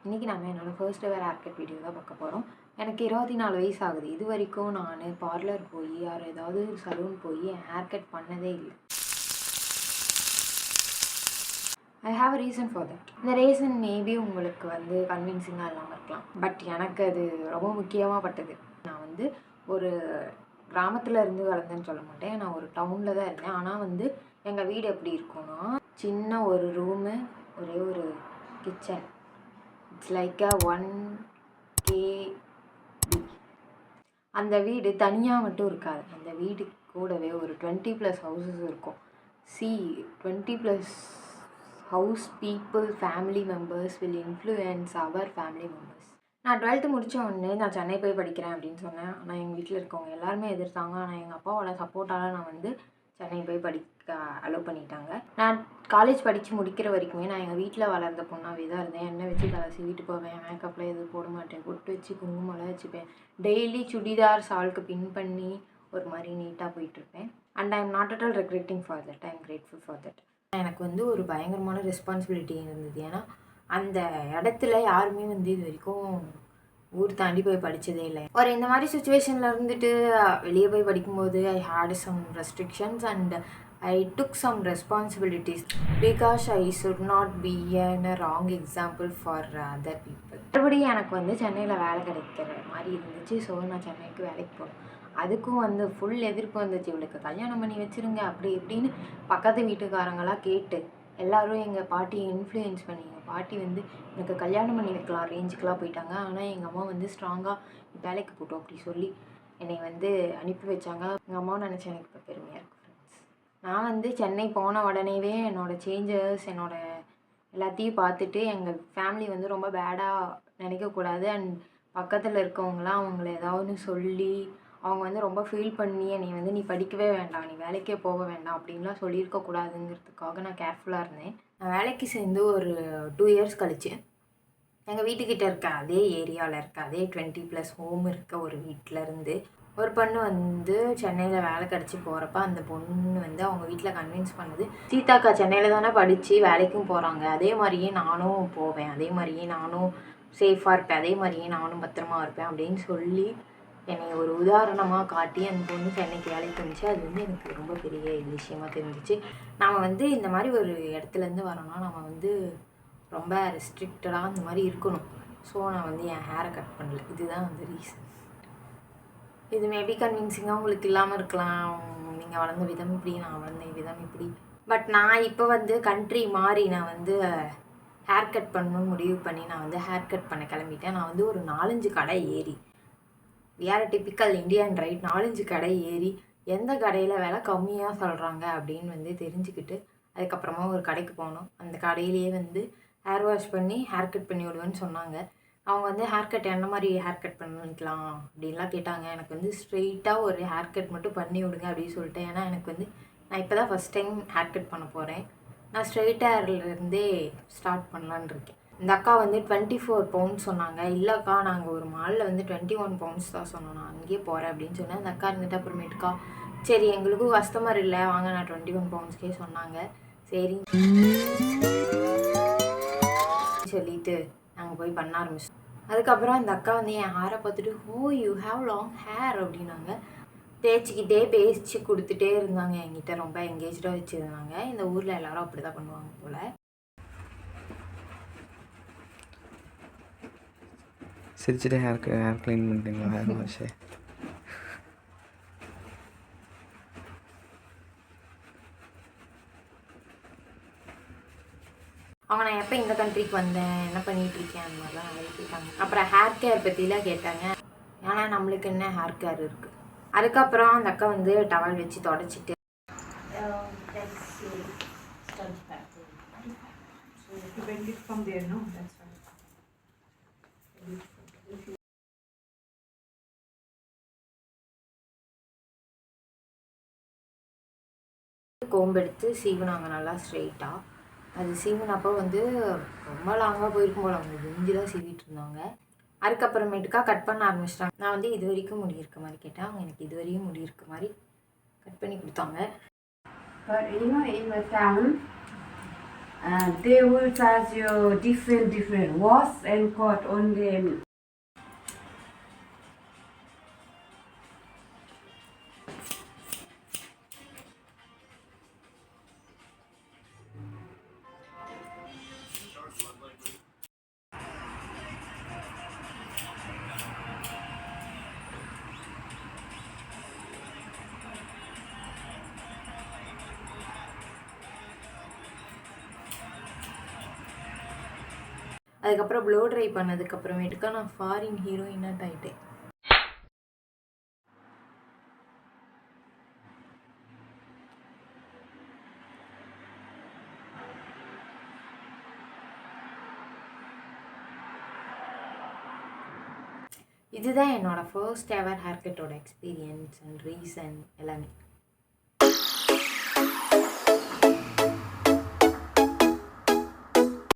இன்றைக்கி நம்ம என்னோடய first ever hair cut video தான் பார்க்க போகிறோம். எனக்கு 24 வயசு ஆகுது. இது வரைக்கும் நான் பார்லர் போய் யார் ஏதாவது சலூன் போய் ஹேர் கட் பண்ணதே இல்லை. I have a reason for that. இந்த ரீசன் மேபி உங்களுக்கு கன்வின்சிங்காக இல்லாமல் இருக்கலாம், பட் எனக்கு அது ரொம்ப முக்கியமாக பட்டது. நான் ஒரு கிராமத்தில் இருந்து வளர்ந்தேன்னு சொல்ல மாட்டேன், நான் ஒரு டவுனில் தான் இருந்தேன். ஆனால் எங்கள் வீடு எப்படி இருக்கும்னா, சின்ன ஒரு ரூமு, ஒரே ஒரு kitchen. It's like a 1KB. அந்த வீடு தனியாக மட்டும் இருக்காது. அந்த வீடு கூடவே ஒரு 20+ ஹவுசஸ் இருக்கும். 20+ house people, family members will influence our family members. நான் 12th முடித்த உடனே நான் சென்னை போய் படிக்கிறேன் அப்படின்னு சொன்னேன். ஆனால் எங்கள் வீட்டில் இருக்கவங்க எல்லாருமே எதிர்த்தாங்க. ஆனால் எங்கள் அப்பாவோட சப்போர்ட்டால் நான் சென்னை போய் படிக்க அலோவ் பண்ணிட்டாங்க. நான் காலேஜ் படித்து முடிக்கிற வரைக்குமே நான் எங்கள் வீட்டில் வளர்ந்த பொண்ணாகவே தான் இருந்தேன். எண்ணெய் வச்சு தலை சீவிட்டு போவேன், மேக்கப்லாம் எதுவும் போட மாட்டேன், பொட்டு வச்சு குங்குமம்லாம் வச்சுப்பேன். டெய்லி சுடிதார் சால்க்கு பின் பண்ணி ஒரு மாதிரி நீட்டாக போயிட்டுருப்பேன். And I am not at all regretting for that. I am grateful for that. எனக்கு ஒரு பயங்கரமான ரெஸ்பான்சிபிலிட்டி இருந்தது. ஏன்னா அந்த இடத்துல யாருமே இது வரைக்கும் ஊர் தாண்டி போய் படித்ததே இல்லை. ஒரு இந்த மாதிரி சுச்சுவேஷனில் இருந்துட்டு வெளியே போய் படிக்கும்போது I hate some restrictions and I took some responsibilities because I should not be a wrong example for other people. மறுபடியும் எனக்கு சென்னையில் வேலை கிடைக்கிற மாதிரி இருந்துச்சு. ஸோ நான் சென்னைக்கு வேலைக்கு போனேன். அதுக்கும் ஃபுல் எதிர்ப்பு வந்துச்சு. இவளுக்கு கல்யாணம் பண்ணி வச்சுருங்க அப்படி இப்படின்னு பக்கத்து வீட்டுக்காரங்களாம் கேட்டு எல்லோரும் எங்கள் பாட்டியை இன்ஃப்ளூயன்ஸ் பண்ணி எங்கள் பாட்டி எனக்கு கல்யாணம் பண்ணி வைக்கலாம் ரேஞ்சுக்கெலாம் போயிட்டாங்க. ஆனால் எங்கள் அம்மா ஸ்ட்ராங்காக வேலைக்கு போட்டோம் அப்படி சொல்லி என்னை அனுப்பி வச்சாங்க. எங்கள் அம்மாவும் நினச்சேன் எனக்கு இப்போ பெருமையாக இருக்குது. நான் சென்னை போன உடனேவே என்னோடய சேஞ்சஸ் எல்லாத்தையும் பார்த்துட்டு எங்கள் ஃபேமிலி ரொம்ப பேடாக நினைக்கக்கூடாது. அண்ட் பக்கத்தில் இருக்கவங்களாம் அவங்கள ஏதாவது சொல்லி அவங்க ரொம்ப ஃபீல் பண்ணி என்னை நீ படிக்கவே வேண்டாம், நீ வேலைக்கே போக வேண்டாம் அப்படின்லாம் சொல்லியிருக்கக்கூடாதுங்கிறதுக்காக நான் கேர்ஃபுல்லாக இருந்தேன். நான் வேலைக்கு சேர்ந்து ஒரு 2 இயர்ஸ் கழிச்சு எங்கள் வீட்டுக்கிட்ட இருக்க அதே ஏரியாவில் இருக்க அதே 20+ ஹோம் இருக்க ஒரு வீட்டிலேருந்து ஒரு பொண்ணு சென்னையில் வேலை கிடச்சி போகிறப்ப அந்த பொண்ணு அவங்க வீட்டில் கன்வின்ஸ் பண்ணுது, சீதாக்கா சென்னையில் தானே படித்து வேலைக்கும் போகிறாங்க, அதே மாதிரியே நானும் போவேன், அதே மாதிரியே நானும் சேஃபாக இருப்பேன், அதே மாதிரியே நானும் பத்திரமா இருப்பேன் அப்படின்னு சொல்லி என்னை ஒரு உதாரணமாக காட்டி அந்த பொண்ணு சென்னைக்கு வேலைக்கு வந்துச்சு. அது எனக்கு ரொம்ப பெரிய விஷயமாக தெரிஞ்சிச்சு. நாம் இந்த மாதிரி ஒரு இடத்துலேருந்து வரோன்னா நம்ம ரொம்ப ரெஸ்ட்ரிக்டடாக அந்த மாதிரி இருக்கணும். ஸோ நான் என் ஹேரை கட் பண்ணல. இதுதான் ரீசன். இது மேபி கன்வின்சிங்காக உங்களுக்கு இல்லாமல் இருக்கலாம். நீங்கள் வளர்ந்த விதம் இப்படி, நான் வளர்ந்த விதம் இப்படி. பட் நான் இப்போ கண்ட்ரி மாறி நான் ஹேர் கட் பண்ணணும்னு முடிவு பண்ணி நான் ஹேர் கட் பண்ண கிளம்பிட்டேன். நான் ஒரு 4-5 கடை ஏறி, வேறு டிப்பிக்கல் இண்டியன் ரைட், 4-5 கடை ஏறி எந்த கடையில் விலை கம்மியாக சொல்கிறாங்க அப்படின்னு தெரிஞ்சுக்கிட்டு அதுக்கப்புறமா ஒரு கடைக்கு போனோம். அந்த கடையிலேயே ஹேர் வாஷ் பண்ணி ஹேர் கட் பண்ணி விடுவேன்னு சொன்னாங்க. அவங்க ஹேர் கட் என்ன மாதிரி ஹேர் கட் பண்ணிக்கலாம் அப்படின்லாம் கேட்டாங்க. எனக்கு ஸ்ட்ரெயிட்டாக ஒரு ஹேர் கட் மட்டும் பண்ணி விடுங்க அப்படின்னு சொல்லிட்டேன். ஏன்னா எனக்கு நான் இப்போ தான் ஃபஸ்ட் டைம் ஹேர் கட் பண்ண போகிறேன். நான் ஸ்ட்ரெயிட் ஹேர்லேருந்தே ஸ்டார்ட் பண்ணலான்னு இருக்கேன். இந்த அக்கா 24 பவுண்ட்ஸ் சொன்னாங்க. இல்லைக்கா நாங்கள் ஒரு மாலில் 21 பவுண்ட்ஸ் தான் சொன்னோம், நான் அங்கேயே போகிறேன் அப்படின்னு சொன்னேன். அந்த அக்கா இருந்துட்டு அப்புறமேட்டுக்கா சரி எங்களுக்கும் கஸ்டமர் இல்லை வாங்க, நான் 21 பவுண்ட்ஸ்க்கே சொன்னாங்க. சரி சொல்லிட்டு நாங்கள் போய் பண்ண ஆரம்பிச்சோம். அதுக்கப்புறம் அந்த அக்கா என் ஹேரை பார்த்துட்டு ஓ யூ ஹேவ் லாங் ஹேர் அப்படின்னாங்க. தேய்ச்சிக்கிட்டே பேசி கொடுத்துட்டே இருந்தாங்க என்கிட்ட, ரொம்ப எங்கேஜாக வச்சுருந்தாங்க. இந்த ஊரில் எல்லோரும் அப்படி தான் பண்ணுவாங்க போல். சிரிச்சுட்டு ஹேர் க்ளீன் பண்ணிட்டீங்களா? ஹேர் வாஷ் அவங்க நான் எப்போ இந்த கண்ட்ரிக்கு வந்தேன், என்ன பண்ணிகிட்ருக்கேன், அந்த மாதிரிலாம் நிறைய கேட்டாங்க. அப்புறம் ஹேர் கேர் பற்றிலாம் கேட்டாங்க. ஏன்னா நம்மளுக்கு என்ன ஹேர் கேர் இருக்குது. அதுக்கப்புறம் அந்த அக்கா டவல் வச்சு தொடச்சிட்டு கோம்பெடுத்து சீவுனாங்க நல்லா ஸ்ட்ரெயிட்டாக. அது சீவினப்போ ரொம்ப லாங்காக போயிருக்கும் போல், அவங்க குஞ்சு தான் சீவிட்டு இருந்தாங்க. அதுக்கப்புறமேட்டுக்கா கட் பண்ண ஆரம்பிச்சிட்டாங்க. நான் இது வரைக்கும் முடி இருக்க மாதிரி கேட்டேன். அவங்க எனக்கு இது வரையும் முடி இருக்க மாதிரி கட் பண்ணி கொடுத்தாங்க. And they will charge you different wash and cut only. அதுக்கப்புறம் ப்ளோ ட்ரை பண்ணதுக்கப்புறமேட்டுக்கா நான் ஃபாரின் ஹீரோயினாக ஆகிட்டேன். இதுதான் என்னோடய ஃபர்ஸ்ட் எவர் ஹேர் கட்டோட எக்ஸ்பீரியன்ஸ் அண்ட் ரீசன் எல்லாமே.